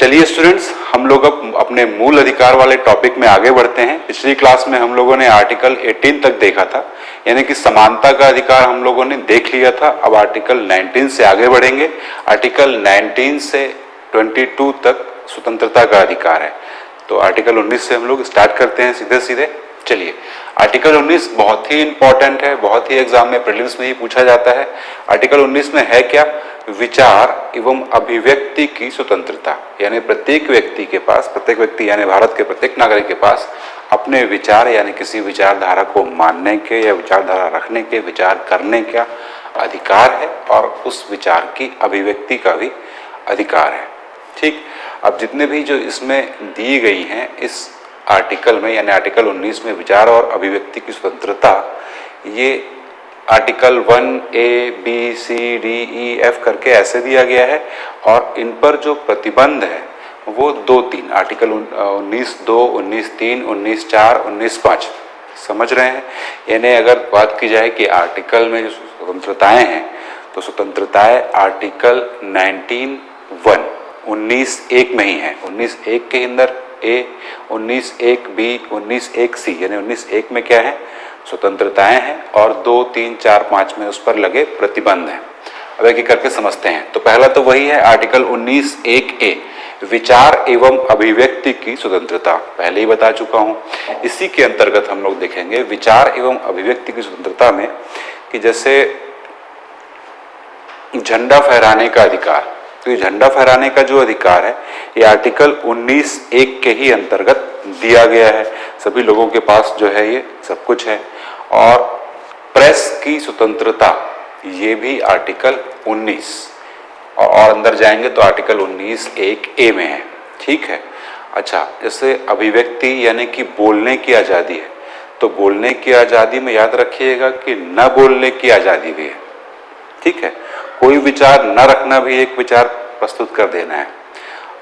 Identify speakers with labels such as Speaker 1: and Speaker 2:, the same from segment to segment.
Speaker 1: चलिए स्टूडेंट्स, हम लोग अब अपने मूल अधिकार वाले टॉपिक में आगे बढ़ते हैं। पिछली क्लास में हम लोगों ने आर्टिकल 18 तक देखा था, यानी कि समानता का अधिकार हम लोगों ने देख लिया था। अब आर्टिकल 19 से आगे बढ़ेंगे। आर्टिकल 19 से 22 तक स्वतंत्रता का अधिकार है। तो आर्टिकल 19 से हम लोग स्टार्ट करते हैं सीधे सीधे। चलिए, आर्टिकल 19 बहुत ही इंपॉर्टेंट है, बहुत ही एग्जाम में प्रीलिम्स में ही पूछा जाता है। आर्टिकल 19 में है क्या? विचार एवं अभिव्यक्ति की स्वतंत्रता, यानी प्रत्येक व्यक्ति के पास, प्रत्येक व्यक्ति यानी भारत के प्रत्येक नागरिक के पास अपने विचार यानी किसी विचारधारा को मानने के या विचारधारा रखने के, विचार करने का अधिकार है और उस विचार की अभिव्यक्ति का भी अधिकार है। ठीक, अब जितने भी जो इसमें दी गई हैं इस आर्टिकल में, यानी आर्टिकल 19 में विचार और अभिव्यक्ति की स्वतंत्रता, ये article 1A, B, C, D, E, F करके ऐसे दिया गया है और इन पर जो प्रतिबंध है वो 2-3 आर्टिकल 19(2), 19(3), 19(4), 19(5 समझ रहे हैं। यानी अगर बात की जाए कि आर्टिकल में जो स्वतंत्रताएं हैं तो स्वतंत्रताएं आर्टिकल 19(1), 19(1) में ही है। 19(1) के अंदर A, 19(1)B, 19(1)C, यानी 19(1) में क्या है? स्वतंत्रताएं हैं और 2, 3, 4, 5 में उस पर लगे प्रतिबंध हैं। अब एक एक करके समझते हैं। तो पहला तो वही है आर्टिकल 19(1)A, विचार एवं अभिव्यक्ति की स्वतंत्रता, पहले ही बता चुका हूं। इसी के अंतर्गत हम लोग देखेंगे विचार एवं अभिव्यक्ति की स्वतंत्रता में कि जैसे झंडा फहराने का अधिकार, तो ये झंडा फहराने का जो अधिकार है ये आर्टिकल 19(1) के ही अंतर्गत दिया गया है। सभी लोगों के पास जो है ये सब कुछ है। और प्रेस की स्वतंत्रता ये भी आर्टिकल 19 और अंदर जाएंगे तो आर्टिकल 19(1)A में है। ठीक है। अच्छा, जैसे अभिव्यक्ति यानी कि बोलने की आज़ादी है, तो बोलने की आज़ादी में याद रखिएगा कि न बोलने की आज़ादी भी है। ठीक है, कोई विचार न रखना भी एक विचार प्रस्तुत कर देना है।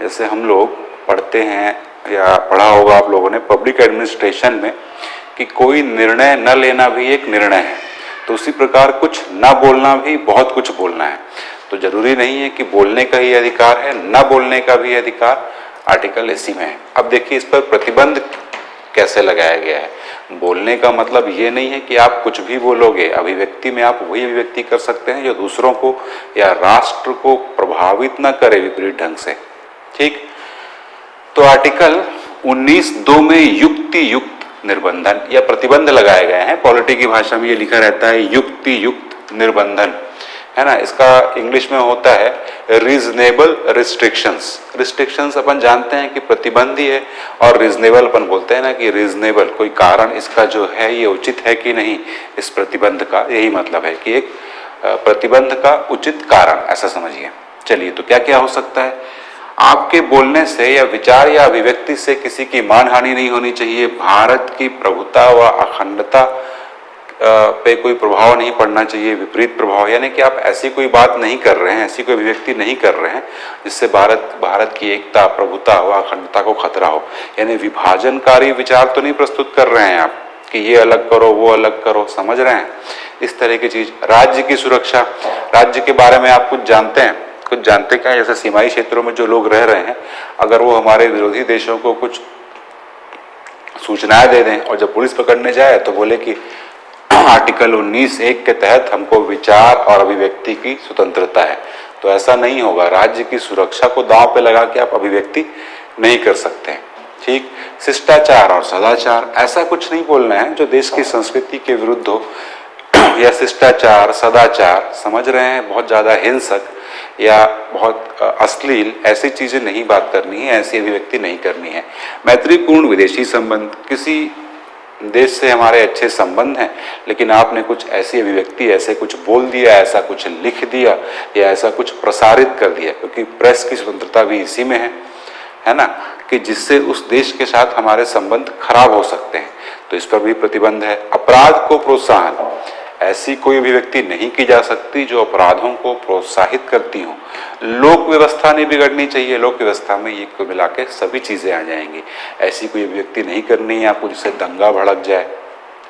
Speaker 1: जैसे हम लोग पढ़ते हैं या पढ़ा होगा आप लोगों ने पब्लिक एडमिनिस्ट्रेशन में कि कोई निर्णय न लेना भी एक निर्णय है, तो उसी प्रकार कुछ न बोलना भी बहुत कुछ बोलना है। तो जरूरी नहीं है कि बोलने का ही अधिकार है, न बोलने का भी अधिकार आर्टिकल इसी में है। अब देखिए इस पर प्रतिबंध कैसे लगाया गया है। बोलने का मतलब ये नहीं है कि आप कुछ भी बोलोगे। अभिव्यक्ति में आप वही अभिव्यक्ति कर सकते हैं जो दूसरों को या राष्ट्र को प्रभावित न करे विपरीत ढंग से। ठीक, तो आर्टिकल 19(2) में युक्ति युक्त निर्बंधन या प्रतिबंध लगाए गए हैं। पॉलिटी की भाषा में ये लिखा रहता है युक्ति युक्त निर्बंधन, है ना। इसका इंग्लिश में होता है रीजनेबल रिस्ट्रिक्शंस। रिस्ट्रिक्शंस अपन जानते हैं कि प्रतिबंध ही है, और रीजनेबल अपन बोलते हैं ना कि रीजनेबल कोई कारण इसका जो है ये उचित है कि नहीं। इस प्रतिबंध का यही मतलब है कि एक प्रतिबंध का उचित कारण, ऐसा समझिए। चलिए, तो क्या क्या हो सकता है? आपके बोलने से या विचार या अभिव्यक्ति से किसी की मानहानि नहीं होनी चाहिए। भारत की प्रभुता व अखंडता पे कोई प्रभाव नहीं पड़ना चाहिए, विपरीत प्रभाव, यानी कि आप ऐसी कोई बात नहीं कर रहे हैं, ऐसी कोई अभिव्यक्ति नहीं कर रहे हैं जिससे भारत की एकता, प्रभुता व अखंडता को खतरा हो। यानी विभाजनकारी विचार तो नहीं प्रस्तुत कर रहे हैं आप कि ये अलग करो वो अलग करो, समझ रहे हैं, इस तरह की चीज। राज्य की सुरक्षा, राज्य के बारे में आप कुछ जानते हैं? कुछ जानते क्या? जैसे सीमाई क्षेत्रों में जो लोग रह रहे हैं, अगर वो हमारे विरोधी देशों को कुछ सूचनाएं दे दें और जब पुलिस पकड़ने जाए तो बोले कि आर्टिकल 19(1) के तहत हमको विचार और अभिव्यक्ति की स्वतंत्रता है, तो ऐसा नहीं होगा। राज्य की सुरक्षा को दांव पे लगा के आप अभिव्यक्ति नहीं कर सकते। ठीक, शिष्टाचार और सदाचार, ऐसा कुछ नहीं बोलना है जो देश की संस्कृति के विरुद्ध हो, या शिष्टाचार, सदाचार, समझ रहे हैं, बहुत ज्यादा हिंसक या बहुत अश्लील ऐसी चीजें नहीं बात करनी है, ऐसी अभिव्यक्ति नहीं करनी है। मैत्रीपूर्ण विदेशी संबंध, किसी देश से हमारे अच्छे संबंध हैं लेकिन आपने कुछ ऐसी अभिव्यक्ति, ऐसे कुछ बोल दिया, ऐसा कुछ लिख दिया या ऐसा कुछ प्रसारित कर दिया, क्योंकि प्रेस की स्वतंत्रता भी इसी में है ना, कि जिससे उस देश के साथ हमारे संबंध खराब हो सकते हैं, तो इस पर भी प्रतिबंध है। अपराध को प्रोत्साहन, ऐसी कोई अभिव्यक्ति नहीं की जा सकती जो अपराधों को प्रोत्साहित करती हो। लोक व्यवस्था नहीं बिगड़नी चाहिए, लोक व्यवस्था में ये को मिला के सभी चीजें आ जाएंगी। ऐसी कोई अभिव्यक्ति नहीं करनी है आपको जिससे दंगा भड़क जाए,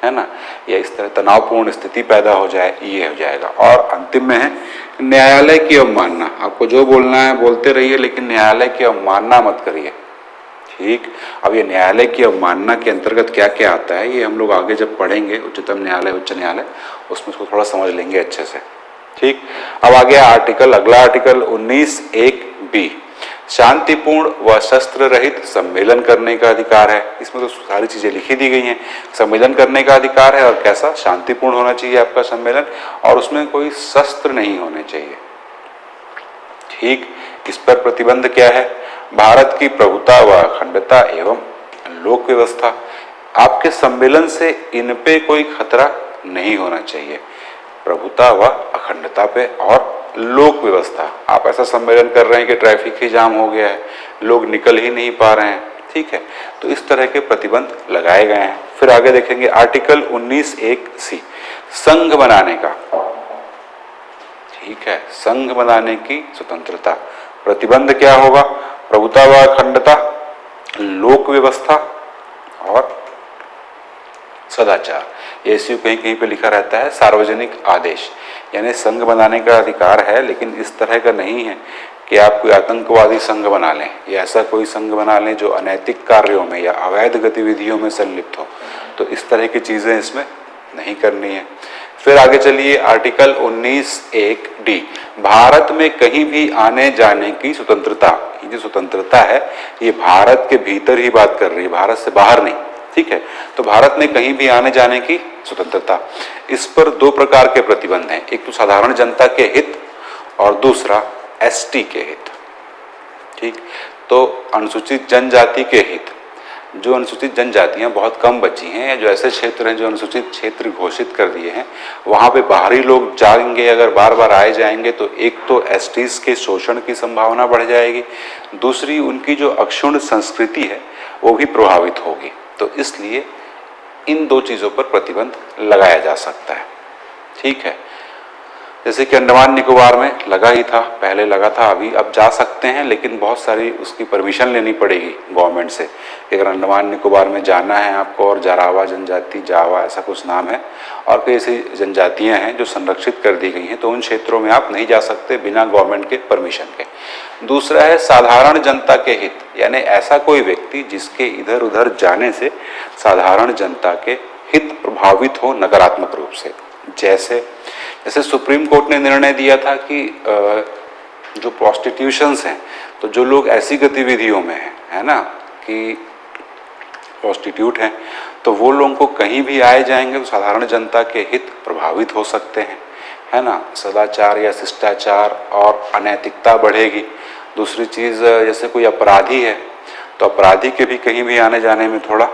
Speaker 1: है ना, या इस तरह तनावपूर्ण स्थिति पैदा हो जाए, ये हो जाएगा। और अंतिम में है न्यायालय की अवमानना, आपको जो बोलना है बोलते रहिए, लेकिन न्यायालय की अवमानना मत करिए। ठीक, अब ये न्यायालय की अवमानना के अंतर्गत क्या क्या आता है ये हम लोग आगे जब पढ़ेंगे, उच्चतम न्यायालय, उच्च न्यायालय, उसमें उसको थोड़ा समझ लेंगे अच्छे से। ठीक, अब आ गया आर्टिकल, अगला आर्टिकल 19(1)(b), शांतिपूर्ण व शस्त्र रहित सम्मेलन करने का अधिकार है। इसमें तो सारी चीजें लिखी दी गई हैं। सम्मेलन करने का अधिकार है, और कैसा, शांतिपूर्ण होना चाहिए आपका सम्मेलन, और उसमें कोई शस्त्र नहीं होने चाहिए। ठीक, इस पर प्रतिबंध क्या है, भारत की प्रभुता व अखंडता एवं लोक व्यवस्था, आपके सम्मेलन से इन पे कोई खतरा नहीं होना चाहिए, प्रभुता व अखंडता पे। और लोक व्यवस्था, आप ऐसा सम्मेलन कर रहे हैं कि ट्रैफिक ही जाम हो गया है, लोग निकल ही नहीं पा रहे हैं, ठीक है, तो इस तरह के प्रतिबंध लगाए गए हैं। फिर आगे देखेंगे आर्टिकल 19(1)(c), संघ बनाने का, ठीक है, संघ बनाने की स्वतंत्रता। प्रतिबंध क्या होगा, प्रभुता व अखंडता, लोक व्यवस्था और सदाचार। ये कहीं कहीं पे लिखा रहता है सार्वजनिक आदेश, यानी संघ बनाने का अधिकार है, लेकिन इस तरह का नहीं है कि आप कोई आतंकवादी संघ बना लें या ऐसा कोई संघ बना लें जो अनैतिक कार्यों में या अवैध गतिविधियों में संलिप्त हो। तो इस तरह की चीजें इसमें नहीं करनी है। फिर आगे चलिए आर्टिकल 19(1)(d), भारत में कहीं भी आने जाने की स्वतंत्रता। ये जो स्वतंत्रता है ये भारत के भीतर ही बात कर रही है, भारत से बाहर नहीं, ठीक है। तो भारत में कहीं भी आने जाने की स्वतंत्रता, इस पर दो प्रकार के प्रतिबंध हैं, एक तो साधारण जनता के हित और दूसरा एसटी के हित। ठीक, तो अनुसूचित जनजाति के हित, जो अनुसूचित जनजातियां बहुत कम बची हैं या जो ऐसे क्षेत्र हैं जो अनुसूचित क्षेत्र घोषित कर दिए हैं, वहां पे बाहरी लोग जाएंगे, अगर बार बार आए जाएंगे तो एक तो एसटीज के शोषण की संभावना बढ़ जाएगी, दूसरी उनकी जो अक्षुण्ण संस्कृति है वो भी प्रभावित होगी। तो इसलिए इन दो चीजों पर प्रतिबंध लगाया जा सकता है। ठीक है, जैसे कि अंडमान निकोबार में लगा ही था, पहले लगा था, अभी अब जा सकते हैं, लेकिन बहुत सारी उसकी परमिशन लेनी पड़ेगी गवर्नमेंट से। अगर अंडमान निकोबार में जाना है आपको, और जारावा जनजाति, जावा ऐसा कुछ नाम है, और कई ऐसी जनजातियां हैं जो संरक्षित कर दी गई हैं, तो उन क्षेत्रों में आप नहीं जा सकते बिना गवर्नमेंट के परमिशन के। दूसरा है साधारण जनता के हित, यानी ऐसा कोई व्यक्ति जिसके इधर उधर जाने से साधारण जनता के हित प्रभावित हो नकारात्मक रूप से। जैसे सुप्रीम कोर्ट ने निर्णय दिया था कि जो प्रोस्टिट्यूशंस हैं, तो जो लोग ऐसी गतिविधियों में हैं, है ना, कि प्रोस्टिट्यूट हैं, तो वो लोगों को कहीं भी आए जाएंगे तो साधारण जनता के हित प्रभावित हो सकते हैं, है ना, सदाचार या शिष्टाचार और अनैतिकता बढ़ेगी। दूसरी चीज, जैसे कोई अपराधी है तो अपराधी के भी कहीं भी आने जाने में थोड़ा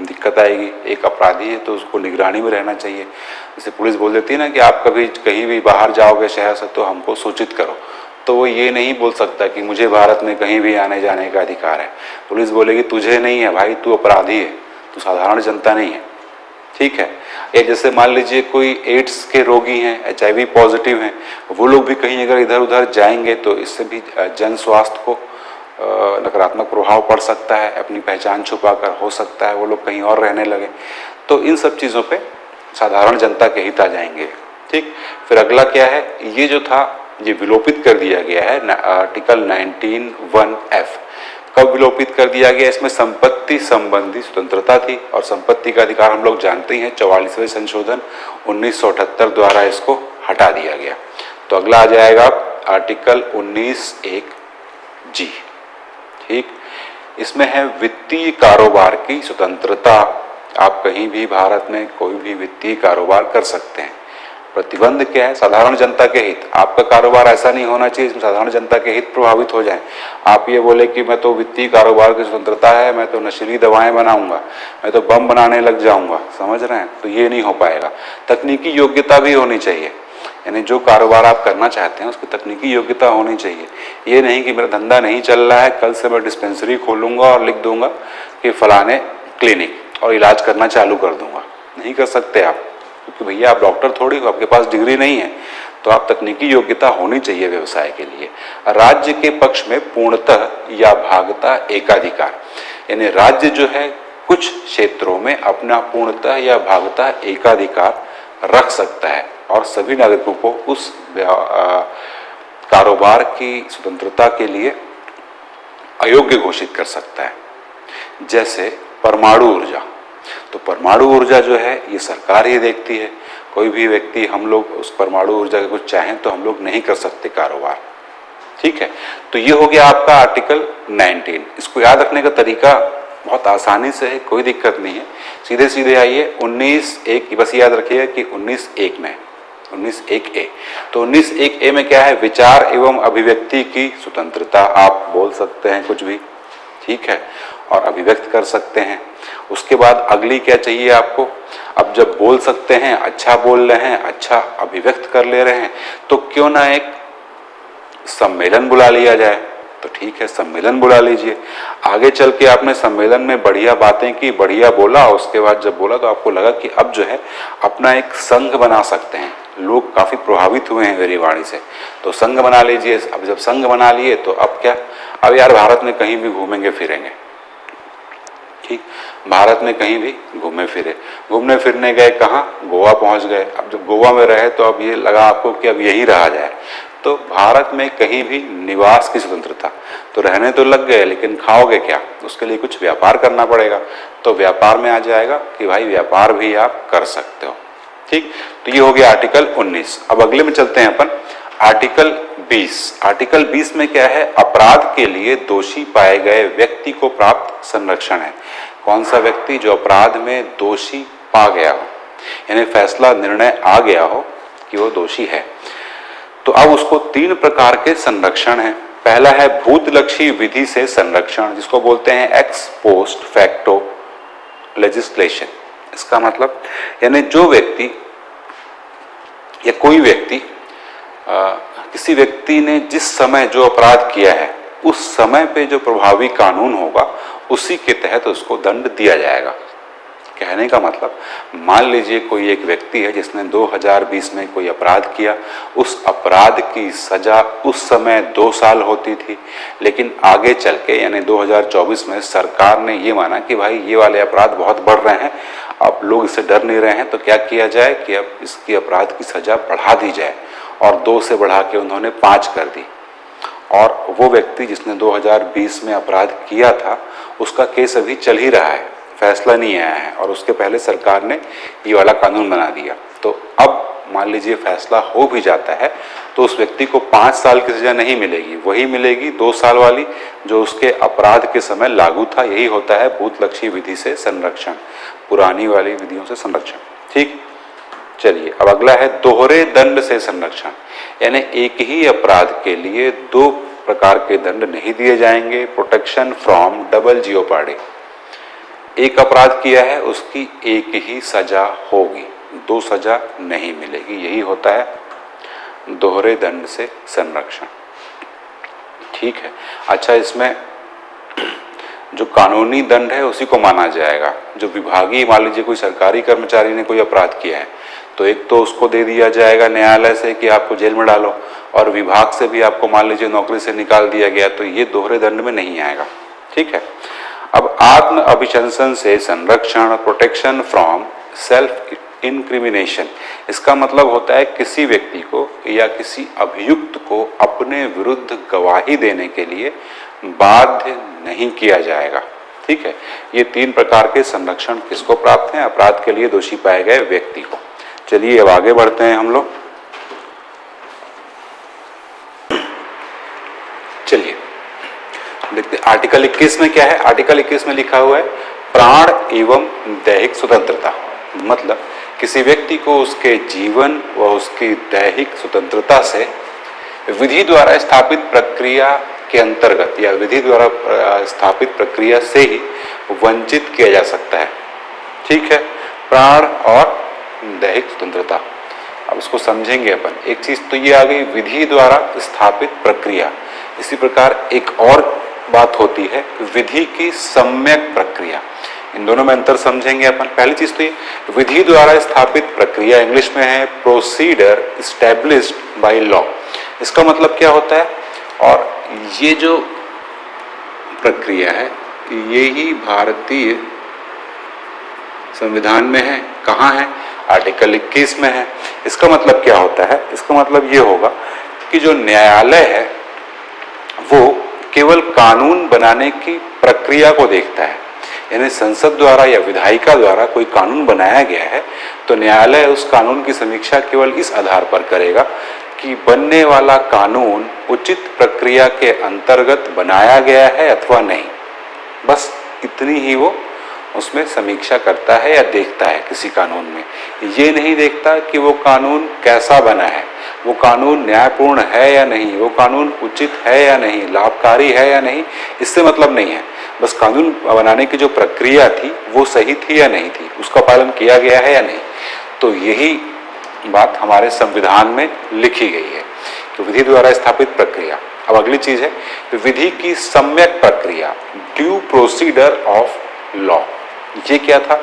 Speaker 1: दिक्कत आएगी। एक अपराधी है तो उसको निगरानी में रहना चाहिए। जैसे पुलिस बोल देती है ना कि आप कभी कहीं भी बाहर जाओगे शहर से तो हमको सूचित करो, तो वो ये नहीं बोल सकता कि मुझे भारत में कहीं भी आने जाने का अधिकार है। पुलिस बोलेगी तुझे नहीं है भाई, तू अपराधी है, तू साधारण जनता नहीं है। ठीक है, या जैसे मान लीजिए कोई एड्स के रोगी हैं, HIV पॉजिटिव हैं, वो लोग भी कहीं अगर इधर उधर जाएंगे तो इससे भी जन स्वास्थ्य को नकारात्मक प्रभाव पड़ सकता है, अपनी पहचान छुपाकर हो सकता है वो लोग कहीं और रहने लगे। तो इन सब चीज़ों पे साधारण जनता के हित आ जाएंगे। ठीक, फिर अगला क्या है, ये जो था ये विलोपित कर दिया गया है आर्टिकल 19(1)(f। कब विलोपित कर दिया गया, इसमें संपत्ति संबंधी स्वतंत्रता थी, और संपत्ति का अधिकार हम लोग जानते हैं 44वें संशोधन 1978 द्वारा इसको हटा दिया गया। तो अगला आ जाएगा आर्टिकल 19(1)(g। ठीक, इसमें है वित्तीय कारोबार की स्वतंत्रता। आप कहीं भी भारत में कोई भी वित्तीय कारोबार कर सकते हैं। प्रतिबंध क्या है, साधारण जनता के हित, आपका कारोबार ऐसा नहीं होना चाहिए इसमें साधारण जनता के हित प्रभावित हो जाए। आप ये बोले कि मैं तो वित्तीय कारोबार की स्वतंत्रता है, मैं तो नशीली दवाएं बनाऊंगा, मैं तो बम बनाने लग जाऊंगा, समझ रहे हैं, तो ये नहीं हो पाएगा। तकनीकी योग्यता भी होनी चाहिए, यानी जो कारोबार आप करना चाहते हैं उसकी तकनीकी योग्यता होनी चाहिए। ये नहीं कि मेरा धंधा नहीं चल रहा है, कल से मैं डिस्पेंसरी खोलूंगा और लिख दूंगा कि फलाने क्लिनिक, और इलाज करना चालू कर दूंगा। नहीं कर सकते आप, क्योंकि भैया आप डॉक्टर थोड़ी हो, आपके पास डिग्री नहीं है। तो आप तकनीकी योग्यता होनी चाहिए व्यवसाय के लिए। राज्य के पक्ष में पूर्णतः या भागता एकाधिकार, यानी राज्य जो है कुछ क्षेत्रों में अपना पूर्णतः या भागता एकाधिकार रख सकता है, और सभी नागरिकों को उस कारोबार की स्वतंत्रता के लिए अयोग्य घोषित कर सकता है। जैसे परमाणु ऊर्जा, तो परमाणु ऊर्जा जो है ये सरकार ही देखती है, कोई भी व्यक्ति हम लोग उस परमाणु ऊर्जा का कुछ चाहें तो हम लोग नहीं कर सकते कारोबार। ठीक है, तो ये हो गया आपका आर्टिकल 19। इसको याद रखने का तरीका बहुत आसानी से है, कोई दिक्कत नहीं है, सीधे सीधे आइए 19(1) बस याद रखिएगा कि 19(1) में 19(1)(a), तो 19(1)(a) में क्या है, विचार एवं अभिव्यक्ति की स्वतंत्रता, आप बोल सकते हैं कुछ भी, ठीक है, और अभिव्यक्त कर सकते हैं। उसके बाद अगली क्या चाहिए आपको, अब जब बोल सकते हैं, अच्छा बोल रहे हैं, अच्छा अभिव्यक्त कर ले रहे हैं, तो क्यों ना एक सम्मेलन बुला लिया जाए। तो ठीक है, सम्मेलन बुला लीजिए। आगे चल के आपने सम्मेलन में बढ़िया बातें की, बढ़िया बोला, उसके बाद जब बोला तो आपको लगा कि अब जो है अपना एक संघ बना सकते हैं, लोग काफी प्रभावित हुए हैं मेरी वाणी से, तो संघ बना लीजिए। अब जब संघ बना लिए तो अब क्या, अब यार भारत में कहीं भी घूमेंगे फिरेंगे, ठीक, भारत में कहीं भी घूमे फिरे, घूमने फिरने गए कहाँ, गोवा पहुंच गए। अब जब गोवा में रहे तो अब ये लगा आपको कि अब यही रहा जाए, तो भारत में कहीं भी निवास की स्वतंत्रता, तो रहने तो लग गए लेकिन खाओगे क्या, उसके लिए कुछ व्यापार करना पड़ेगा, तो व्यापार में आ जाएगा कि भाई व्यापार भी आप कर सकते हो। ठीक, तो ये हो गया आर्टिकल 19। अब अगले में चलते हैं अपन, आर्टिकल 20। आर्टिकल 20 में क्या है, अपराध के लिए दोषी पाए गए व्यक्ति को प्राप्त संरक्षण है। कौन सा व्यक्ति, जो अपराध में दोषी पा गया हो, यानी फैसला निर्णय आ गया हो कि वो दोषी है। तो अब उसको 3 प्रकार के संरक्षण है। पहला है भूतलक्षी विधि से संरक्षण, जिसको बोलते हैं एक्स पोस्ट फैक्टो लेजिस्लेशन। इसका मतलब यानी जो व्यक्ति या कोई व्यक्ति किसी व्यक्ति ने जिस समय जो अपराध किया है उस समय पे जो प्रभावी कानून होगा उसी के तहत उसको दंड दिया जाएगा। कहने का मतलब, मान लीजिए कोई एक व्यक्ति है जिसने 2020 में कोई अपराध किया, उस अपराध की सजा उस समय 2 साल होती थी, लेकिन आगे चल के यानी 2024 में सरकार ने ये माना कि भाई ये वाले अपराध बहुत बढ़ रहे हैं, अब लोग इससे डर नहीं रहे हैं, तो क्या किया जाए कि अब इसकी अपराध की सजा बढ़ा दी जाए, और 2 से बढ़ा के उन्होंने 5 कर दी। और वो व्यक्ति जिसने 2020 में अपराध किया था उसका केस अभी चल ही रहा है, फैसला नहीं आया है, और उसके पहले सरकार ने ये वाला कानून बना दिया। तो अब मान लीजिए फैसला हो भी जाता है तो उस व्यक्ति को 5 साल की सजा नहीं मिलेगी, वही मिलेगी 2 साल वाली जो उसके अपराध के समय लागू था। यही होता है भूतलक्षी विधि से संरक्षण, पुरानी वाली विधियों से संरक्षण। ठीक, चलिए अब अगला है दोहरे दंड से संरक्षण, यानी एक ही अपराध के लिए 2 प्रकार के दंड नहीं दिए जाएंगे। प्रोटेक्शन फ्रॉम डबल जियोपार्डी, एक अपराध किया है उसकी एक ही सजा होगी, 2 सजा नहीं मिलेगी, यही होता है दोहरे दंड से संरक्षण। ठीक है, अच्छा इसमें जो कानूनी दंड है उसी को माना जाएगा। जो विभागीय, मान लीजिए कोई सरकारी कर्मचारी ने कोई अपराध किया है तो एक तो उसको दे दिया जाएगा न्यायालय से कि आपको जेल में डालो, और विभाग से भी आपको मान लीजिए नौकरी से निकाल दिया गया, तो ये दोहरे दंड में नहीं आएगा। ठीक है, अब आत्म अभिशंसन से संरक्षण, प्रोटेक्शन फ्रॉम सेल्फ इंक्रिमिनेशन, इसका मतलब होता है किसी व्यक्ति को या किसी अभियुक्त को अपने विरुद्ध गवाही देने के लिए बाध्य नहीं किया जाएगा। ठीक है, ये 3 प्रकार के संरक्षण किसको प्राप्त हैं, अपराध के लिए दोषी पाए गए व्यक्ति को। चलिए अब आगे बढ़ते हैं हम लोग। चलिए देखते हैं आर्टिकल 21 में क्या है। आर्टिकल 21 में लिखा हुआ है प्राण एवं दैहिक स्वतंत्रता, मतलब किसी व्यक्ति को उसके जीवन व उसकी दैहिक स्वतंत्रता से विधि द्वारा स्थापित प्रक्रिया के अंतर्गत या विधि द्वारा स्थापित प्रक्रिया से ही वंचित किया जा सकता है। ठीक है, प्राण और दैहिक स्वतंत्रता, अब इसको समझेंगे अपन। एक चीज तो ये आ गई विधि द्वारा स्थापित प्रक्रिया, इसी प्रकार एक और बात होती है विधि की सम्यक प्रक्रिया। इन दोनों में अंतर समझेंगे अपन। पहली चीज तो ये विधि द्वारा स्थापित प्रक्रिया, इंग्लिश में है प्रोसीडर एस्टैब्लिश्ड बाय लॉ। इसका मतलब क्या होता है, और ये जो प्रक्रिया है ये ही भारतीय संविधान में है। कहाँ है, आर्टिकल 21 में है। इसका मतलब क्या होता है? इसका मतलब ये होगा कि जो न्यायालय है वो केवल कानून बनाने की प्रक्रिया को देखता है, यानी संसद द्वारा या विधायिका द्वारा कोई कानून बनाया गया है तो न्यायालय उस कानून की समीक्षा केवल इस आधार पर करेगा कि बनने वाला कानून उचित प्रक्रिया के अंतर्गत बनाया गया है अथवा नहीं। बस इतनी ही वो उसमें समीक्षा करता है या देखता है किसी कानून में। ये नहीं देखता कि वो कानून कैसा बना है, वो कानून न्यायपूर्ण है या नहीं, वो कानून उचित है या नहीं, लाभकारी है या नहीं, इससे मतलब नहीं है। बस कानून बनाने की जो प्रक्रिया थी वो सही थी या नहीं थी, उसका पालन किया गया है या नहीं। तो यही बात हमारे संविधान में लिखी गई है कि विधि द्वारा स्थापित प्रक्रिया। अब अगली चीज है विधि की सम्यक प्रक्रिया, ड्यू प्रोसीडर ऑफ लॉ। ये क्या था?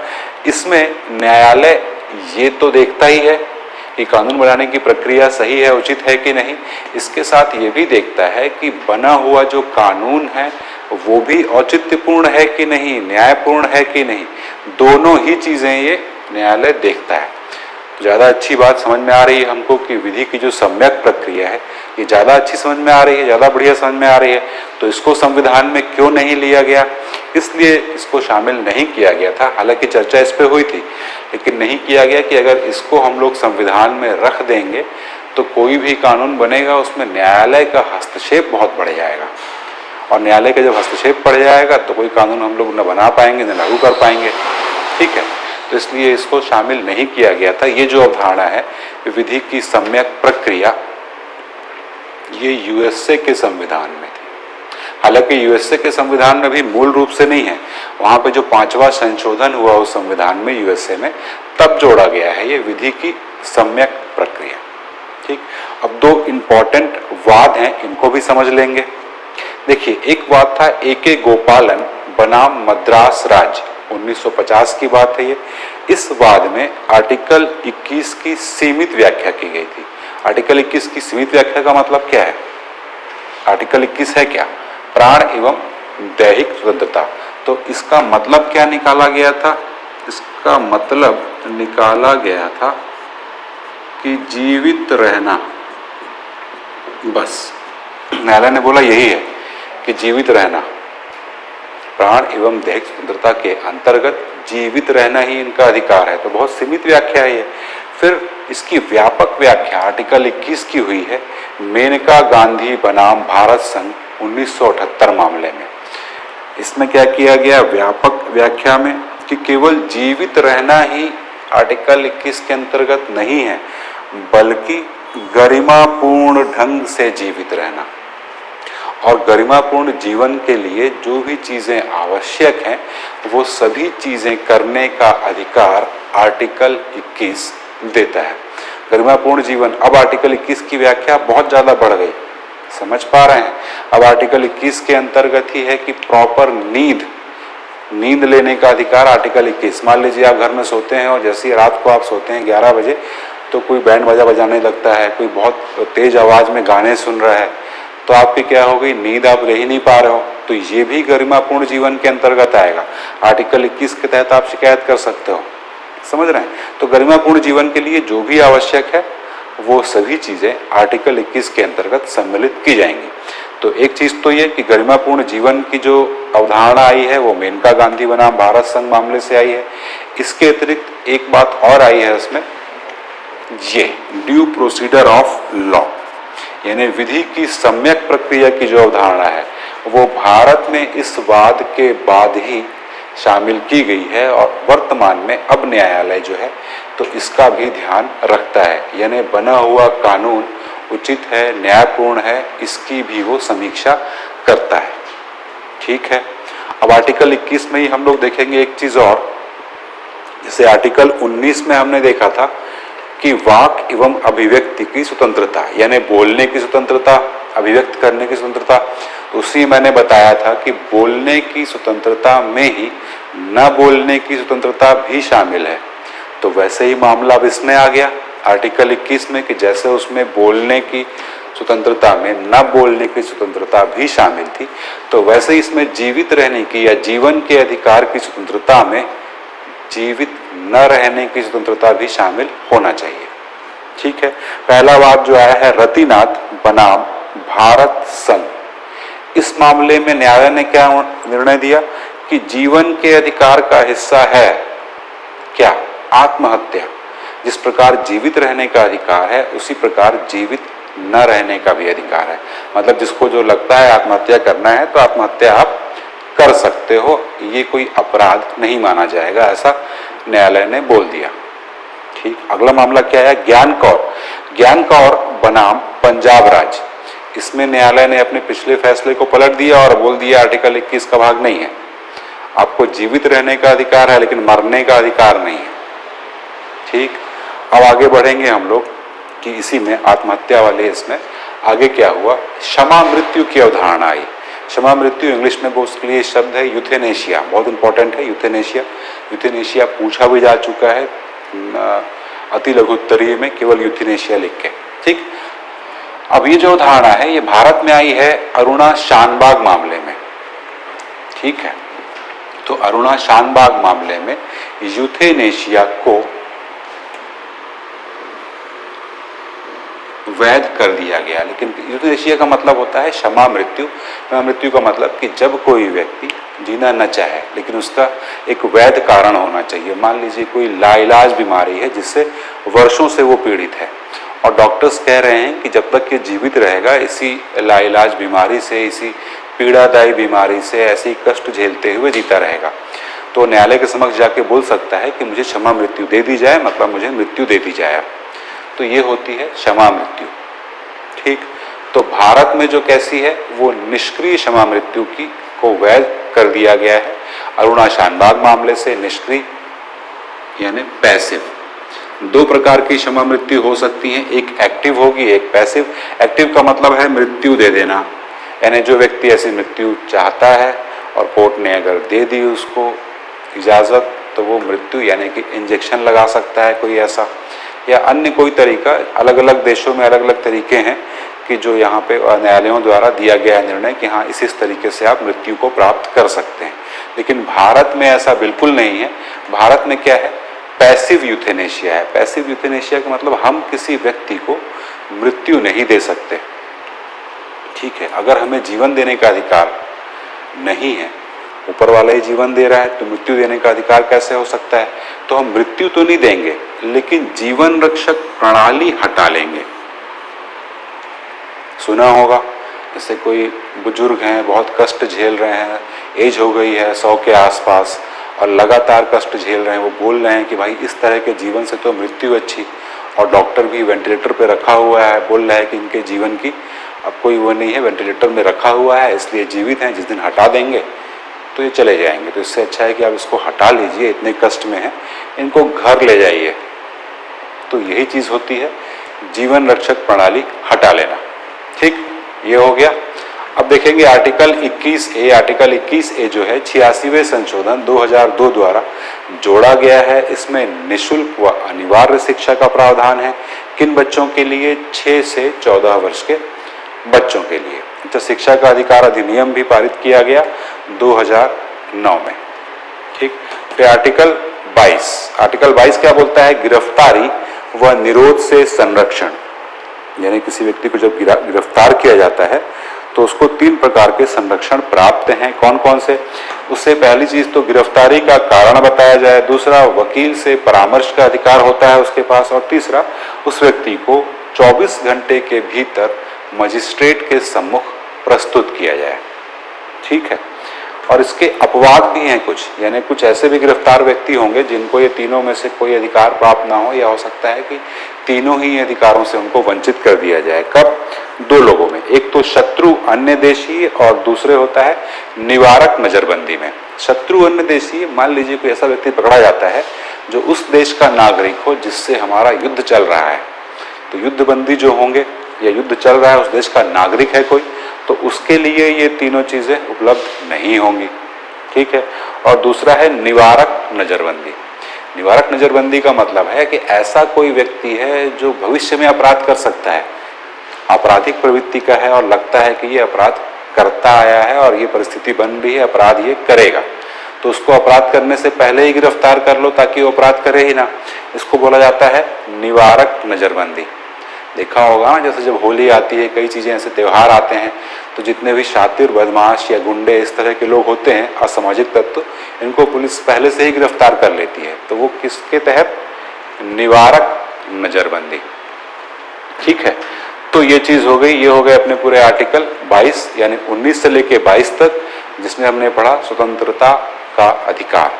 Speaker 1: इसमें न्यायालय ये तो देखता ही है कि कानून बनाने की प्रक्रिया सही है, उचित है कि नहीं, इसके साथ ये भी देखता है कि बना हुआ जो कानून है वो भी औचित्यपूर्ण है कि नहीं, न्यायपूर्ण है कि नहीं। दोनों ही चीजें ये न्यायालय देखता है। ज़्यादा अच्छी बात समझ में आ रही है हमको कि विधि की जो सम्यक प्रक्रिया है ये ज़्यादा अच्छी समझ में आ रही है, ज़्यादा बढ़िया समझ में आ रही है। तो इसको संविधान में क्यों नहीं लिया गया? इसलिए इसको शामिल नहीं किया गया था। हालांकि चर्चा इस पर हुई थी, लेकिन नहीं किया गया कि अगर इसको हम लोग संविधान में रख देंगे तो कोई भी कानून बनेगा उसमें न्यायालय का हस्तक्षेप बहुत बढ़ जाएगा, और न्यायालय का जब हस्तक्षेप बढ़ जाएगा तो कोई कानून हम लोग न बना पाएंगे न लागू कर पाएंगे। ठीक है, तो इसलिए इसको शामिल नहीं किया गया था। ये जो अवधारणा है विधि की सम्यक प्रक्रिया, ये यूएसए के संविधान में थी। हालांकि यूएसए के संविधान में भी मूल रूप से नहीं है, वहां पे जो 5वां संशोधन हुआ उस संविधान में यूएसए में, तब जोड़ा गया है ये विधि की सम्यक प्रक्रिया। ठीक, अब दो इंपॉर्टेंट वाद हैं, इनको भी समझ लेंगे। देखिए, एक वाद था ए.के. गोपालन बनाम मद्रास राज्य, 1950 की बात है ये। इस वाद में आर्टिकल 21 की सीमित व्याख्या की गई थी। आर्टिकल 21 की सीमित व्याख्या का मतलब क्या है? आर्टिकल 21 है क्या? प्राण एवं दैहिक स्वतंत्रता। तो इसका मतलब क्या निकाला गया था? इसका मतलब निकाला गया था कि जीवित रहना। बस न्यायालय ने बोला यही है कि जीवित रहना, प्राण एवं दैहिक स्वतंत्रता के अंतर्गत जीवित रहना ही इनका अधिकार है। तो बहुत सीमित व्याख्या है ये। फिर इसकी व्यापक व्याख्या आर्टिकल 21 की हुई है मेनका गांधी बनाम भारत संघ 1978 मामले में। इसमें क्या किया गया व्यापक व्याख्या में कि केवल जीवित रहना ही आर्टिकल 21 के अंतर्गत नहीं है, बल्कि गरिमापूर्ण ढंग से जीवित रहना। और गरिमापूर्ण जीवन के लिए जो भी चीजें आवश्यक हैं वो सभी चीजें करने का अधिकार आर्टिकल 21 देता है। गरिमापूर्ण जीवन, अब आर्टिकल 21 की व्याख्या बहुत ज्यादा बढ़ गई, समझ पा रहे हैं? अब आर्टिकल 21 के अंतर्गत ही है कि प्रॉपर नींद लेने का अधिकार आर्टिकल 21। मान लीजिए आप घर में सोते हैं और जैसे रात को आप सोते हैं 11 बजे तो कोई बैंड बाजा बजाने लगता है, कोई बहुत तेज आवाज में गाने सुन रहा है, तो आपकी क्या हो गई, नींद आप ले ही नहीं पा रहे हो। तो ये भी गरिमापूर्ण जीवन के अंतर्गत आएगा। आर्टिकल 21 के तहत आप शिकायत कर सकते हो, समझ रहे हैं? तो गरिमापूर्ण जीवन के लिए जो भी आवश्यक है वो सभी चीजें आर्टिकल 21 के अंतर्गत सम्मिलित की जाएंगी। तो एक चीज तो ये कि गरिमापूर्ण जीवन की जो अवधारणा आई है वो मेनका गांधी बनाम भारत संघ मामले से आई है। इसके अतिरिक्त एक बात और आई है उसमें, ये ड्यू प्रोसीडर ऑफ लॉ, यानी विधि की सम्यक प्रक्रिया की जो अवधारणा है वो भारत में इस वाद के बाद ही शामिल की गई है। और वर्तमान में अब न्यायालय जो है तो इसका भी ध्यान रखता है, यानी बना हुआ कानून उचित है, न्यायपूर्ण है, इसकी भी वो समीक्षा करता है। ठीक है, अब आर्टिकल 21 में ही हम लोग देखेंगे एक चीज और। जैसे आर्टिकल 19 में हमने देखा था कि वाक एवं अभिव्यक्ति की स्वतंत्रता, यानी बोलने की स्वतंत्रता, अभिव्यक्त करने की स्वतंत्रता, तो उसी मैंने बताया था कि बोलने की स्वतंत्रता में ही न बोलने की स्वतंत्रता भी शामिल है। तो वैसे ही मामला अब इसमें आ गया आर्टिकल 21 में कि जैसे उसमें बोलने की स्वतंत्रता में न बोलने की स्वतंत्रता भी शामिल थी, तो वैसे ही इसमें जीवित रहने की या जीवन के अधिकार की स्वतंत्रता में जीवित न रहने की स्वतंत्रता भी शामिल होना चाहिए। ठीक है, पहला वाद जो आया है रतिनाथ बनाम भारत संघ। इस मामले में न्यायालय ने क्या निर्णय दिया कि जीवन के अधिकार का हिस्सा है क्या? आत्महत्या। जिस प्रकार जीवित रहने का अधिकार है उसी प्रकार जीवित न रहने का भी अधिकार है। मतलब जिसको जो लगता है आत्महत्या करना है तो आत्महत्या आप कर सकते हो, ये कोई अपराध नहीं माना जाएगा, ऐसा न्यायालय ने बोल दिया। ठीक, अगला मामला क्या है? ज्ञान कौर। ज्ञान कौर बनाम पंजाब राज्य। इसमें न्यायालय ने अपने पिछले फैसले को पलट दिया और बोल दिया आर्टिकल 21 का भाग नहीं है, आपको जीवित रहने का अधिकार है लेकिन मरने का अधिकार नहीं है। ठीक, अब आगे बढ़ेंगे हम लोग कि इसी में आत्महत्या वाले इसमें आगे क्या हुआ। क्षमा मृत्यु की अवधारणा आई। क्षमा मृत्यु इंग्लिश में उसके लिए शब्द है यूथेनेशिया, बहुत इंपॉर्टेंट है यूथेनेशिया। यूथेनेशिया पूछा भी जा चुका है अति लघु उत्तरीय में, केवल यूथेनेशिया लिख के। ठीक, अब ये जो धारणा है ये भारत में आई है अरुणा शानबाग मामले में। ठीक है, तो अरुणा शानबाग मामले में यूथेनेशिया को वैध कर दिया गया। लेकिन यूथेनेशिया का मतलब होता है क्षमा मृत्यु। क्षमा मृत्यु का मतलब कि जब कोई व्यक्ति जीना न चाहे लेकिन उसका एक वैध कारण होना चाहिए। मान लीजिए कोई लाइलाज बीमारी है जिससे वर्षों से वो पीड़ित है और डॉक्टर्स कह रहे हैं कि जब तक ये जीवित रहेगा इसी लाइलाज बीमारी से, इसी पीड़ादायी बीमारी से ऐसे ही कष्ट झेलते हुए जीता रहेगा, तो न्यायालय के समक्ष जाके बोल सकता है कि मुझे क्षमा मृत्यु दे दी जाए, मतलब मुझे मृत्यु दे दी जाए। तो ये होती है क्षमा मृत्यु। ठीक, तो भारत में जो कैसी है वो निष्क्रिय क्षमा मृत्यु की को वैध कर दिया गया है। अरुणा शानबाग मामले से निष्क्रिय यानी पैसिव। दो प्रकार की क्षमा मृत्यु हो सकती है, एक एक्टिव होगी, एक पैसिव। एक्टिव का मतलब है मृत्यु दे देना, यानी जो व्यक्ति ऐसी मृत्यु चाहता है और कोर्ट ने अगर दे दी उसको इजाजत तो वो मृत्यु यानी कि इंजेक्शन लगा सकता है कोई ऐसा, या अन्य कोई तरीका। अलग अलग देशों में अलग अलग तरीके हैं कि जो यहाँ पे न्यायालयों द्वारा दिया गया है निर्णय कि हाँ इस तरीके से आप मृत्यु को प्राप्त कर सकते हैं। लेकिन भारत में ऐसा बिल्कुल नहीं है। भारत में क्या है? पैसिव यूथेनेशिया है। पैसिव यूथेनेशिया का मतलब हम किसी व्यक्ति को मृत्यु नहीं दे सकते। ठीक है, अगर हमें जीवन देने का अधिकार नहीं है, ऊपर वाला ही जीवन दे रहा है तो मृत्यु देने का अधिकार कैसे हो सकता है? तो हम मृत्यु तो नहीं देंगे लेकिन जीवन रक्षक प्रणाली हटा लेंगे। सुना होगा जैसे कोई बुजुर्ग हैं, बहुत कष्ट झेल रहे हैं, एज हो गई है 100 के आसपास और लगातार कष्ट झेल रहे हैं, वो बोल रहे हैं कि भाई इस तरह के जीवन से तो मृत्यु अच्छी, और डॉक्टर भी वेंटिलेटर पे रखा हुआ है, बोल रहा है कि इनके जीवन की अब कोई वो नहीं है, वेंटिलेटर में रखा हुआ है इसलिए जीवित हैं, जिस दिन हटा देंगे तो ये चले जाएंगे। तो इससे अच्छा है कि आप इसको हटा लीजिए, इतने कष्ट में है, इनको घर ले जाइए। तो यही चीज होती है जीवन रक्षक प्रणाली हटा लेना। ठीक, ये हो गया। अब देखेंगे आर्टिकल 21A। आर्टिकल 21A जो है 86वें संशोधन 2002 द्वारा जोड़ा गया है। इसमें निःशुल्क व अनिवार्य शिक्षा का प्रावधान है। किन बच्चों के लिए? 6 से 14 वर्ष के बच्चों के लिए। तो शिक्षा का अधिकार अधिनियम भी पारित किया गया 2009 में। ठीक, फिर आर्टिकल 22। आर्टिकल 22 क्या बोलता है? गिरफ्तारी व निरोध से संरक्षण। यानी किसी व्यक्ति को जब गिरफ्तार किया जाता है तो उसको 3 प्रकार के संरक्षण प्राप्त हैं। कौन कौन से? उससे पहली चीज तो गिरफ्तारी का कारण बताया जाए, दूसरा वकील से परामर्श का अधिकार होता है उसके पास, और तीसरा उस व्यक्ति को 24 घंटे के भीतर मजिस्ट्रेट के सम्मुख प्रस्तुत किया जाए। ठीक है, और इसके अपवाद भी हैं कुछ, यानी कुछ ऐसे भी गिरफ्तार व्यक्ति होंगे जिनको ये तीनों में से कोई अधिकार प्राप्त ना हो, या हो सकता है कि तीनों ही अधिकारों से उनको वंचित कर दिया जाए। कब? 2 लोगों में, एक तो शत्रु अन्य देशीय और दूसरे होता है निवारक नजरबंदी में। शत्रु अन्य देशीय, मान लीजिए कोई ऐसा व्यक्ति पकड़ा जाता है जो उस देश का नागरिक हो जिससे हमारा युद्ध चल रहा है, तो युद्धबंदी जो होंगे या युद्ध चल रहा है उस देश का नागरिक है कोई, तो उसके लिए ये तीनों चीजें उपलब्ध नहीं होंगी। ठीक है, और दूसरा है निवारक नजरबंदी। निवारक नजरबंदी का मतलब है कि ऐसा कोई व्यक्ति है जो भविष्य में अपराध कर सकता है, आपराधिक प्रवृत्ति का है और लगता है कि ये अपराध करता आया है और ये परिस्थिति बन रही है, अपराध ये करेगा, तो उसको अपराध करने से पहले ही गिरफ्तार कर लो ताकि वो अपराध करे ही ना। इसको बोला जाता है निवारक नजरबंदी। देखा होगा ना, जैसे जब होली आती है, कई चीजें ऐसे त्योहार आते हैं, तो जितने भी शातिर, बदमाश या गुंडे इस तरह के लोग होते हैं, असामाजिक तत्व, इनको पुलिस पहले से ही गिरफ्तार कर लेती है। तो वो किसके तहत? निवारक नजरबंदी। ठीक है, तो ये चीज हो गई। ये हो गए अपने पूरे आर्टिकल 22 यानी 19 से लेके 22 तक, जिसमें हमने पढ़ा स्वतंत्रता का अधिकार।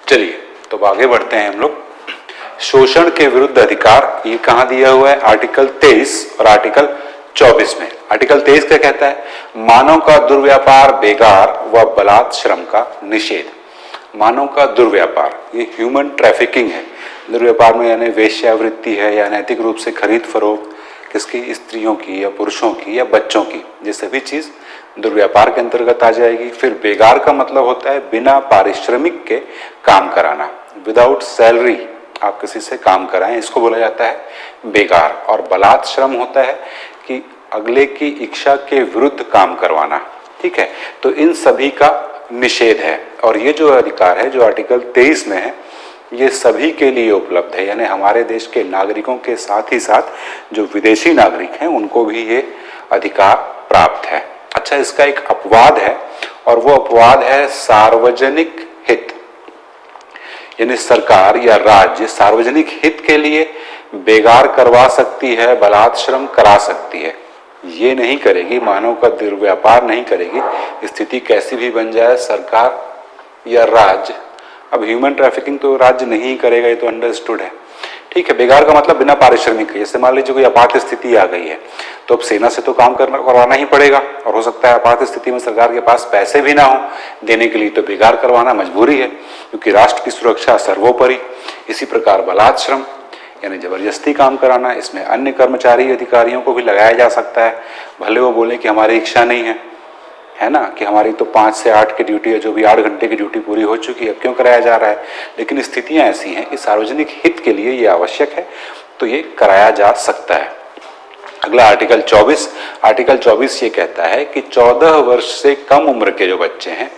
Speaker 1: चलिए तो अब आगे बढ़ते हैं हम लोग। शोषण के विरुद्ध अधिकार, ये कहां दिया हुआ है? आर्टिकल 23 और आर्टिकल 24 में। आर्टिकल 23 क्या कहता है? मानव का दुर्व्यापार, बेगार व बलात् श्रम का निषेध। मानव का दुर्व्यापार, ये ह्यूमन ट्रैफिकिंग है। दुर्व्यापार में यानी वेश्यावृत्ति है या नैतिक रूप से खरीद फरोख्त किसकी? स्त्रियों की या पुरुषों की या बच्चों की, ये सभी चीज दुर्व्यापार के अंतर्गत आ जाएगी। फिर बेगार का मतलब होता है बिना पारिश्रमिक के काम कराना, विदाउट सैलरी आप किसी से काम कराएं, इसको बोला जाता है बेगार। और बलात् श्रम होता है कि अगले की इच्छा के विरुद्ध काम करवाना। ठीक है, तो इन सभी का निषेध है। और ये जो अधिकार है, जो आर्टिकल 23 में है, ये सभी के लिए उपलब्ध है, यानी हमारे देश के नागरिकों के साथ ही साथ जो विदेशी नागरिक हैं उनको भी ये अधिकार प्राप्त है। अच्छा, इसका एक अपवाद है और वो अपवाद है सार्वजनिक हित, यानी सरकार या राज्य सार्वजनिक हित के लिए बेगार करवा सकती है, बलात् श्रम करा सकती है। ये नहीं करेगी, मानव का दुर्व्यापार नहीं करेगी। स्थिति कैसी भी बन जाए, सरकार या राज्य, अब ह्यूमन ट्रैफिकिंग तो राज्य नहीं करेगा, ये तो अंडरस्टूड है। ठीक है, बेगार का मतलब बिना पारिश्रमिक के। जैसे मान लीजिए कोई आपात स्थिति आ गई है, तो अब सेना से तो काम करवाना ही पड़ेगा, और हो सकता है आपात स्थिति में सरकार के पास पैसे भी ना हो देने के लिए, तो बेगार करवाना मजबूरी है, क्योंकि राष्ट्र की सुरक्षा सर्वोपरि। इसी प्रकार बलात् श्रम यानी जबरदस्ती काम कराना, इसमें अन्य कर्मचारी अधिकारियों को भी लगाया जा सकता है, भले वो बोले कि हमारी इच्छा नहीं है ना, कि हमारी तो 5 से 8 की ड्यूटी है, जो भी 8 घंटे की ड्यूटी पूरी हो चुकी है, अब क्यों कराया जा रहा है। लेकिन स्थितियां ऐसी हैं कि सार्वजनिक हित के लिए ये आवश्यक है, तो ये कराया जा सकता है। अगला आर्टिकल 24। आर्टिकल 24 ये कहता है कि 14 वर्ष से कम उम्र के जो बच्चे हैं,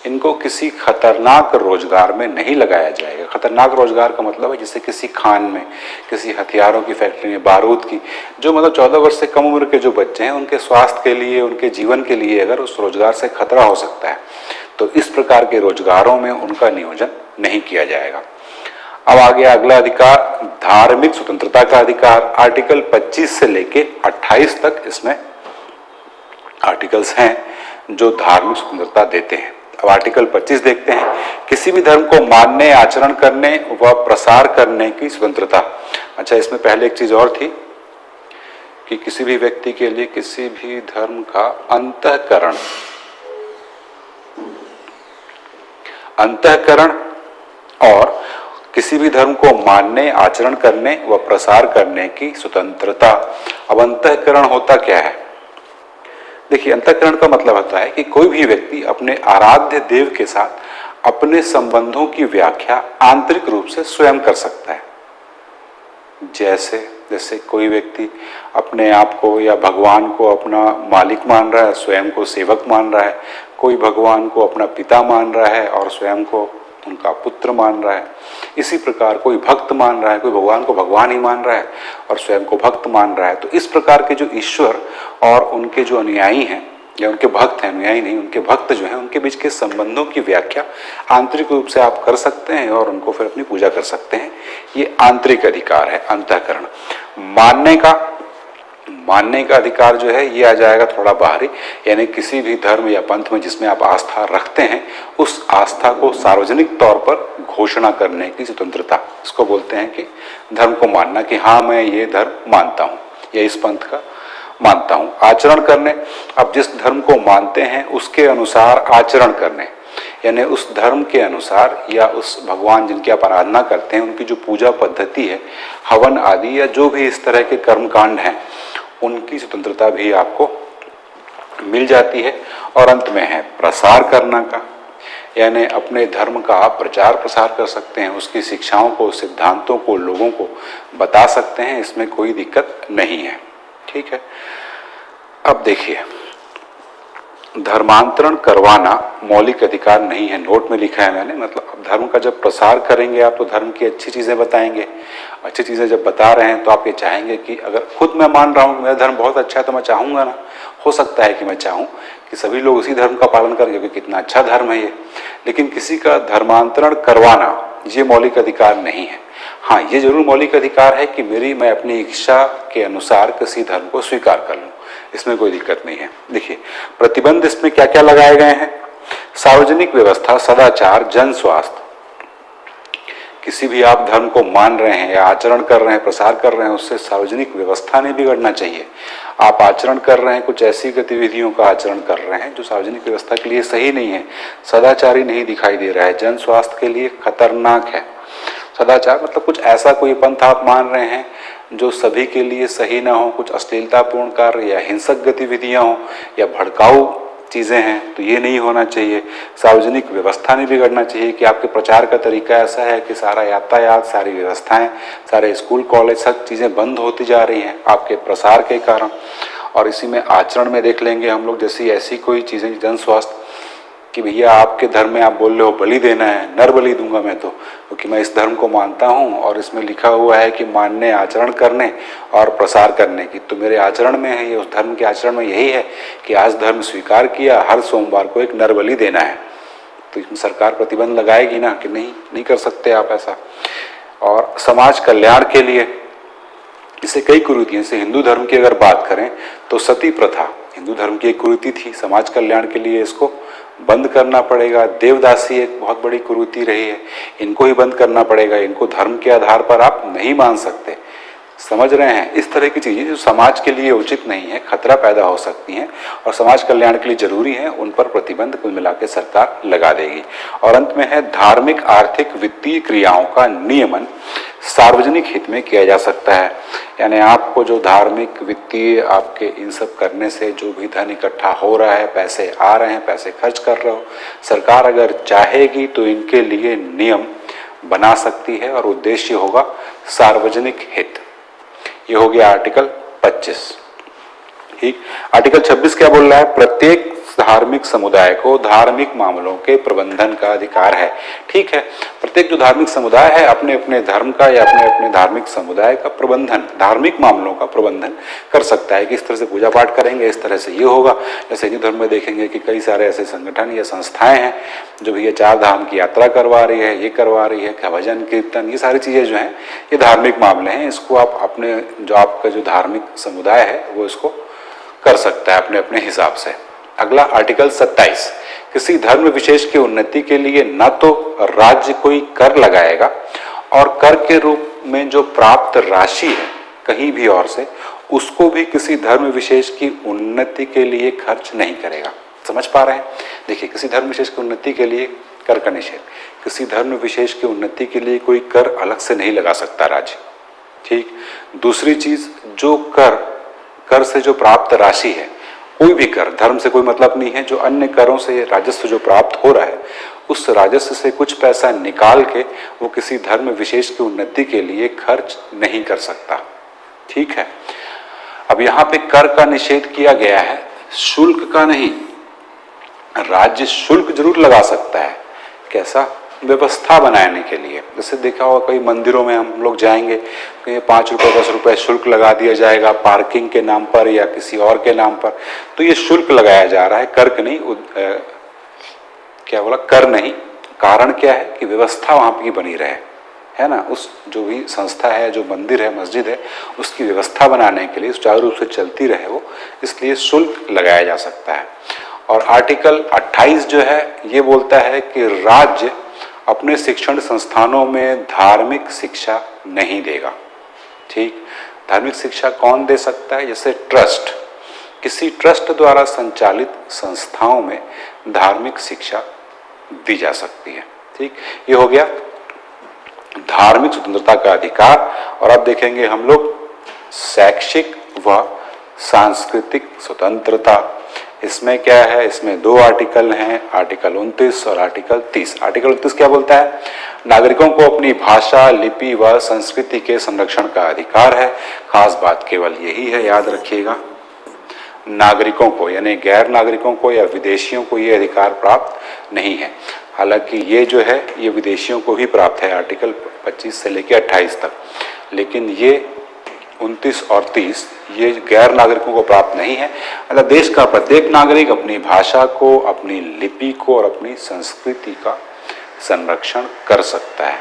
Speaker 1: इनको किसी खतरनाक रोजगार में नहीं लगाया जाएगा। खतरनाक रोजगार का मतलब है जैसे किसी खान में, किसी हथियारों की फैक्ट्री में, बारूद की, जो मतलब 14 वर्ष से कम उम्र के जो बच्चे हैं, उनके स्वास्थ्य के लिए, उनके जीवन के लिए अगर उस रोजगार से खतरा हो सकता है, तो इस प्रकार के रोजगारों में उनका नियोजन नहीं किया जाएगा। अब आ गया अगला अधिकार, धार्मिक स्वतंत्रता का अधिकार। आर्टिकल 25 से लेके 28 तक इसमें आर्टिकल्स हैं जो धार्मिक स्वतंत्रता देते हैं। अब आर्टिकल 25 देखते हैं, किसी भी धर्म को मानने, आचरण करने व प्रसार करने की स्वतंत्रता। अच्छा, इसमें पहले एक चीज और थी कि किसी भी व्यक्ति के लिए किसी भी धर्म का अंतःकरण और किसी भी धर्म को मानने, आचरण करने व प्रसार करने की स्वतंत्रता। अब अंतःकरण होता क्या है? देखिए, अंतःकरण का मतलब होता है कि कोई भी व्यक्ति अपने आराध्य देव के साथ अपने संबंधों की व्याख्या आंतरिक रूप से स्वयं कर सकता है। जैसे कोई व्यक्ति अपने आप को या भगवान को अपना मालिक मान रहा है, स्वयं को सेवक मान रहा है। कोई भगवान को अपना पिता मान रहा है और स्वयं को उनका पुत्र मान रहा है। इसी प्रकार कोई भक्त मान रहा है, कोई भगवान को भगवान ही मान रहा है और स्वयं को भक्त मान रहा है। तो इस प्रकार के जो ईश्वर और उनके जो अनुयायी हैं या उनके भक्त हैं, अनुयायी नहीं, उनके भक्त जो हैं, उनके बीच के संबंधों की व्याख्या आंतरिक रूप से आप कर सकते हैं और उनको फिर अपनी पूजा कर सकते हैं। ये आंतरिक अधिकार है, अंतःकरण। मानने का अधिकार जो है ये आ जाएगा थोड़ा बाहरी, यानी किसी भी धर्म या पंथ में जिसमें आप आस्था रखते हैं, उस आस्था को सार्वजनिक तौर पर घोषणा करने की स्वतंत्रता। इसको बोलते हैं कि धर्म को मानना, कि हाँ मैं ये धर्म मानता हूँ या इस पंथ का मानता हूँ। आचरण करने, अब जिस धर्म को मानते हैं उसके अनुसार आचरण करने, यानी उस धर्म के अनुसार या उस भगवान जिनकी आप आराधना करते हैं उनकी जो पूजा पद्धति है, हवन आदि या जो भी इस तरह के कर्मकांड हैं, उनकी स्वतंत्रता भी आपको मिल जाती है। और अंत में है प्रसार करना का, यानी अपने धर्म का आप प्रचार प्रसार कर सकते हैं, उसकी शिक्षाओं को, सिद्धांतों को लोगों को बता सकते हैं, इसमें कोई दिक्कत नहीं है। ठीक है, अब देखिए धर्मांतरण करवाना मौलिक अधिकार नहीं है। नोट में लिखा है मैंने, मतलब अब धर्म का जब प्रसार करेंगे आप तो धर्म की अच्छी चीजें बताएंगे। अच्छी चीजें जब बता रहे हैं तो आप ये चाहेंगे कि अगर खुद मैं मान रहा हूं मेरा धर्म बहुत अच्छा है तो मैं चाहूंगा ना, हो सकता है कि मैं चाहूं कि सभी लोग उसी धर्म का पालन करें क्योंकि कितना अच्छा धर्म है ये। लेकिन किसी का धर्मांतरण करवाना ये मौलिक अधिकार नहीं है। हाँ, ये जरूर मौलिक अधिकार है कि मैं अपनी इच्छा के अनुसार किसी धर्म को स्वीकार कर लूं, इसमें कोई दिक्कत नहीं है। देखिए प्रतिबंध इसमें क्या क्या लगाए गए हैं। सार्वजनिक व्यवस्था, सदाचार, जन स्वास्थ्य। किसी भी आप धर्म को मान रहे हैं या आचरण कर रहे हैं, प्रसार कर रहे हैं, उससे सार्वजनिक व्यवस्था नहीं बिगड़ना चाहिए। आप आचरण कर रहे हैं, कुछ ऐसी गतिविधियों का आचरण कर रहे हैं जो सार्वजनिक व्यवस्था के लिए सही नहीं है, सदाचारी नहीं दिखाई दे रहा है, जन स्वास्थ्य के लिए खतरनाक है। सदाचार मतलब कुछ ऐसा कोई पंथ आप मान रहे हैं जो सभी के लिए सही ना हो, कुछ अश्लीलतापूर्ण कार्य या हिंसक गतिविधियां हो या भड़काऊ चीजें हैं, तो ये नहीं होना चाहिए। सार्वजनिक व्यवस्था नहीं बिगड़ना चाहिए कि आपके प्रचार का तरीका ऐसा है कि सारा यातायात, सारी व्यवस्थाएं, सारे स्कूल कॉलेज, सब चीजें बंद होती जा रही हैं आपके प्रसार के कारण। और इसी में आचरण में देख लेंगे हम लोग, जैसी ऐसी कोई चीजें, जन स्वास्थ्य कि भैया आपके धर्म में आप बोल रहे हो बलि देना है, नर बलि दूंगा मैं तो, क्योंकि मैं इस धर्म को मानता हूं और इसमें लिखा हुआ है कि मानने, आचरण करने और प्रसार करने की, तो मेरे आचरण में है ये, उस धर्म के आचरण में यही है कि आज धर्म स्वीकार किया, हर सोमवार को एक नर बलि देना है। तो इसमें सरकार प्रतिबंध लगाएगी ना कि नहीं कर सकते आप ऐसा। और समाज कल्याण के लिए इससे कई कुरीतियां, जैसे हिंदू धर्म की अगर बात करें तो सती प्रथा हिंदू धर्म की एक कुरीति थी, समाज कल्याण के लिए इसको बंद करना पड़ेगा। देवदासी एक बहुत बड़ी कुरीति रही है, इनको ही बंद करना पड़ेगा, इनको धर्म के आधार पर आप नहीं मान सकते। समझ रहे हैं, इस तरह की चीजें जो समाज के लिए उचित नहीं है, खतरा पैदा हो सकती हैं और समाज कल्याण के लिए जरूरी है, उन पर प्रतिबंध कुल मिला के सरकार लगा देगी। और अंत में है धार्मिक, आर्थिक, वित्तीय क्रियाओं का नियमन सार्वजनिक हित में किया जा सकता है। यानी आपको जो धार्मिक, वित्तीय, आपके इन सब करने से जो भी धन इकट्ठा हो रहा है, पैसे आ रहे हैं, पैसे खर्च कर रहे हो, सरकार अगर चाहेगी तो इनके लिए नियम बना सकती है और उद्देश्य होगा सार्वजनिक हित। ये हो गया आर्टिकल 25। ठीक, आर्टिकल 26 क्या बोल रहा है? प्रत्येक धार्मिक समुदाय को धार्मिक मामलों के प्रबंधन का अधिकार है। ठीक है, प्रत्येक जो धार्मिक समुदाय है अपने अपने धर्म का या अपने अपने धार्मिक समुदाय का प्रबंधन, धार्मिक मामलों का प्रबंधन कर सकता है कि इस तरह से पूजा पाठ करेंगे, इस तरह से ये होगा। जैसे हिंदू धर्म में देखेंगे कि कई सारे ऐसे संगठन या संस्थाएं हैं जो भैया 4 धाम की यात्रा करवा रही है, ये करवा रही है, भजन कीर्तन, ये सारी चीजें जो हैं ये धार्मिक मामले हैं। इसको आप अपने जो आपका जो धार्मिक समुदाय है वो इसको कर सकता है अपने अपने हिसाब से। अगला आर्टिकल 27, किसी धर्म विशेष की उन्नति के लिए न तो राज्य कोई कर लगाएगा और कर के रूप में जो प्राप्त राशि है कहीं भी और से, उसको भी किसी धर्म विशेष की उन्नति के लिए खर्च नहीं करेगा। समझ पा रहे हैं? देखिए, किसी धर्म विशेष की उन्नति के लिए कर का निषेध, किसी धर्म विशेष की उन्नति के लिए कोई कर अलग से नहीं लगा सकता राज्य। ठीक, दूसरी चीज, जो कर से जो प्राप्त राशि है, कोई भी कर, धर्म से कोई मतलब नहीं है, जो अन्य करों से राजस्व जो प्राप्त हो रहा है उस राजस्व से कुछ पैसा निकाल के वो किसी धर्म विशेष की उन्नति के लिए खर्च नहीं कर सकता। ठीक है, अब यहाँ पे कर का निषेध किया गया है, शुल्क का नहीं। राज्य शुल्क जरूर लगा सकता है, कैसा? व्यवस्था बनाने के लिए। जैसे देखा होगा कई मंदिरों में हम लोग जाएंगे तो 5 रुपए 10 रुपए शुल्क लगा दिया जाएगा पार्किंग के नाम पर या किसी और के नाम पर, तो ये शुल्क लगाया जा रहा है, कर नहीं। क्या बोला? कर नहीं। कारण क्या है कि व्यवस्था वहां की बनी रहे, है ना, उस जो भी संस्था है, जो मंदिर है, मस्जिद है, उसकी व्यवस्था बनाने के लिए सुचारू रूप से चलती रहे वो, इसलिए शुल्क लगाया जा सकता है। और आर्टिकल 28 जो है ये बोलता है कि राज्य अपने शिक्षण संस्थानों में धार्मिक शिक्षा नहीं देगा। ठीक, धार्मिक शिक्षा कौन दे सकता है? जैसे ट्रस्ट, किसी ट्रस्ट द्वारा संचालित संस्थाओं में धार्मिक शिक्षा दी जा सकती है। ठीक, ये हो गया धार्मिक स्वतंत्रता का अधिकार। और अब देखेंगे हम लोग शैक्षिक व सांस्कृतिक स्वतंत्रता। इसमें क्या है? इसमें 2 आर्टिकल हैं, आर्टिकल 29 और आर्टिकल 30। आर्टिकल 29 क्या बोलता है? नागरिकों को अपनी भाषा, लिपि व संस्कृति के संरक्षण का अधिकार है। खास बात केवल यही है, याद रखिएगा, नागरिकों को यानी गैर नागरिकों को या विदेशियों को ये अधिकार प्राप्त नहीं है। हालांकि ये जो है ये विदेशियों को ही प्राप्त है आर्टिकल 25 से लेकर 28 तक, लेकिन ये 29 और 30 ये गैर नागरिकों को प्राप्त नहीं है। मतलब देश का प्रत्येक नागरिक अपनी भाषा को, अपनी लिपि को और अपनी संस्कृति का संरक्षण कर सकता है।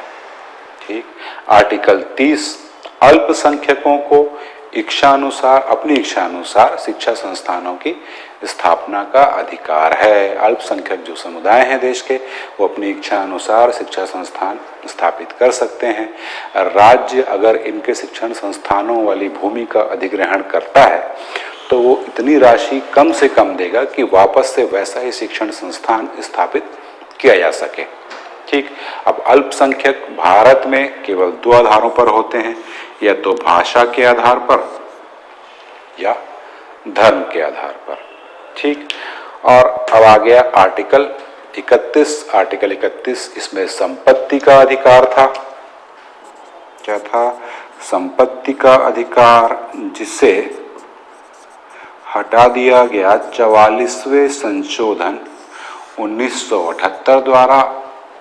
Speaker 1: ठीक। आर्टिकल 30 अल्पसंख्यकों को इच्छानुसार, अपनी इच्छानुसार शिक्षा संस्थानों की स्थापना का अधिकार है। अल्पसंख्यक जो समुदाय हैं देश के, वो अपनी इच्छा अनुसार शिक्षा संस्थान स्थापित कर सकते हैं। राज्य अगर इनके शिक्षण संस्थानों वाली भूमि का अधिग्रहण करता है तो वो इतनी राशि कम से कम देगा कि वापस से वैसा ही शिक्षण संस्थान स्थापित किया जा सके। ठीक। अब अल्पसंख्यक भारत में केवल 2 आधारों पर होते हैं, या तो भाषा के आधार पर या धर्म के आधार पर। ठीक। और अब आ गया आर्टिकल 31। आर्टिकल 31 इसमें संपत्ति का अधिकार था। क्या था? संपत्ति का अधिकार, जिसे हटा दिया गया 44वें संशोधन 1978 द्वारा,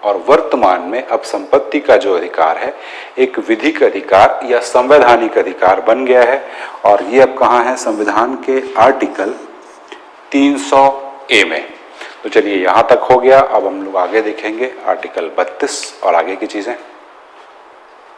Speaker 1: और वर्तमान में अब संपत्ति का जो अधिकार है एक विधिक अधिकार या संवैधानिक अधिकार बन गया है। और ये अब कहाँ है? संविधान के आर्टिकल 300A में। तो चलिए यहाँ तक हो गया। अब हम लोग आगे देखेंगे आर्टिकल 32 और आगे की चीजें।